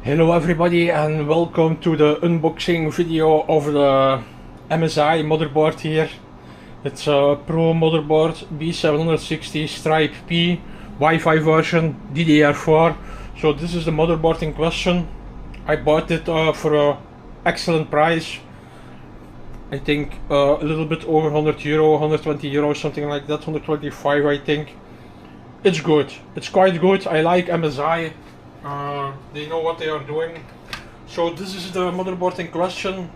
Hello everybody and welcome to the unboxing video of the MSI motherboard here. It's a Pro motherboard B760-P Wi-Fi version DDR4. So this is the motherboard in question. I bought it for an excellent price. I think a little bit over 100 euro, 120 euro, something like that, 125 I think. It's good, it's quite good. I like MSI. They know what they are doing. So this is the motherboard in question.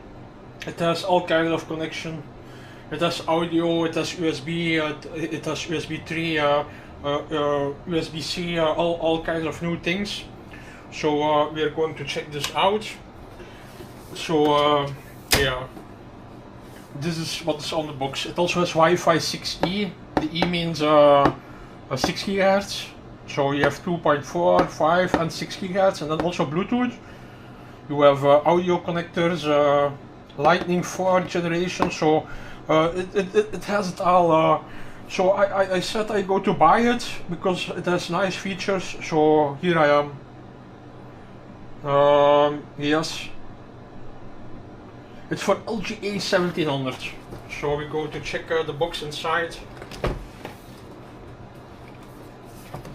It has all kinds of connection. It has audio, it has USB, it has USB 3, USB-C, all kinds of new things. So we are going to check this out. So yeah, this is what is on the box. It also has Wi-Fi 6E. The E means 6 GHz. So you have 2.4, 5 and 6 GHz, and then also Bluetooth. You have audio connectors, Lightning 4 generation, so it has it all. So I said I go to buy it because it has nice features, so here I am. Yes, it's for LGA 1700. So we go to check the box inside.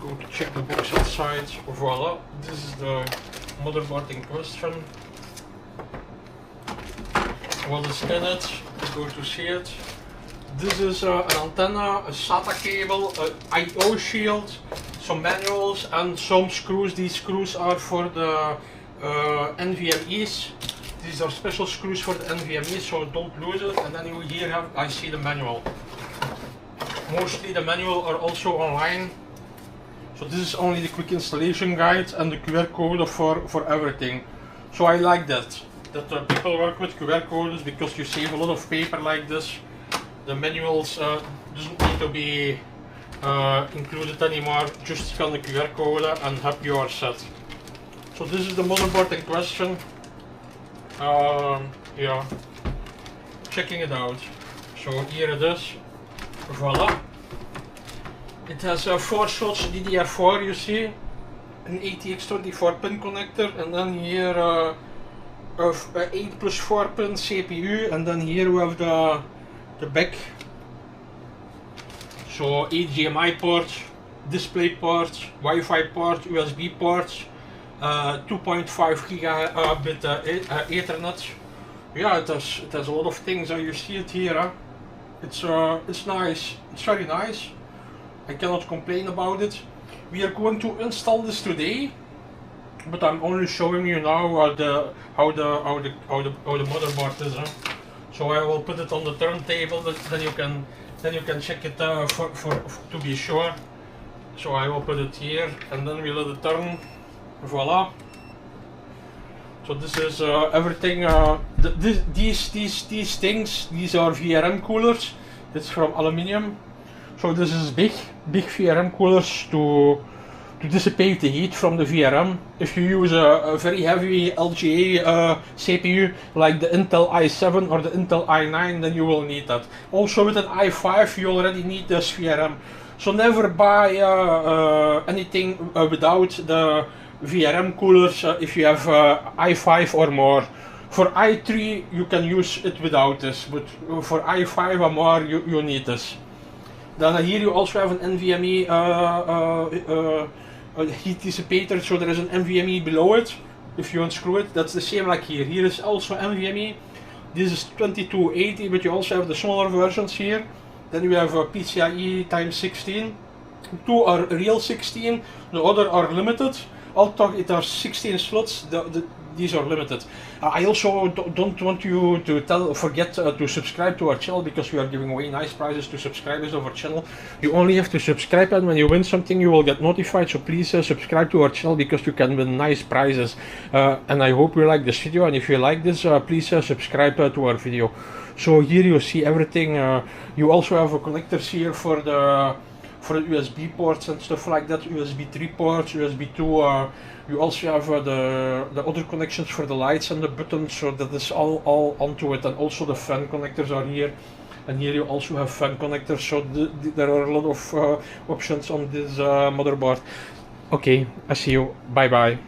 Go to check the box inside. Voila, this is the motherboard in question. What is in it? Go to see it. This is an antenna, a SATA cable, an I/O shield, some manuals and some screws. These screws are for the NVMe's. These are special screws for the NVMe, so don't lose it. And then you here have, I see the manual. Mostly the manual are also online. So this is only the quick installation guide and the QR code for everything. So I like that people work with QR codes because you save a lot of paper like this. The manuals doesn't need to be included anymore. Just scan the QR code and have you are set. So this is the motherboard in question. Yeah, checking it out. So here it is. Voila. It has 4 slots DDR4, you see, an ATX 24 pin connector, and then here 8 plus 4 pin CPU, and then here we have the back. So HDMI ports, display ports, Wi-Fi port, USB ports, 2.5 gigabit Ethernet. Yeah, it has a lot of things. You see it here. It's nice. It's very nice. I cannot complain about it. We are going to install this today, but I'm only showing you now how the motherboard is. So I will put it on the turntable. Then you can check it to be sure. So I will put it here, and then we let it turn. Voila. So this is everything. These things. These are VRM coolers. It's from aluminium. So this is big VRM coolers to dissipate the heat from the VRM. If you use a very heavy LGA CPU like the Intel i7 or the Intel i9, then you will need that. Also with an i5 you already need this VRM. So never buy anything without the VRM coolers if you have i5 or more. For i3 you can use it without this, but for i5 or more you need this. Then here you also have an NVMe heat dissipator, so there is an NVMe below it. If you unscrew it, that's the same like here. Here is also NVMe. This is 2280, but you also have the smaller versions here. Then we have a PCIe times 16. 2 are real 16, the other are limited. Altogether it are 16 slots. These are limited. I also don't want you to forget to subscribe to our channel, because we are giving away nice prizes to subscribers of our channel. You only have to subscribe, and when you win something you will get notified. So please subscribe to our channel, because you can win nice prizes. And I hope you like this video, and if you like this, please subscribe to our video. So here you see everything. You also have connectors here for the USB ports and stuff like that, USB 3 ports, USB 2, you also have the other connections for the lights and the buttons, so that is all onto it. And also the fan connectors are here, and here you also have fan connectors, so there are a lot of options on this motherboard. Okay, I see you, bye bye.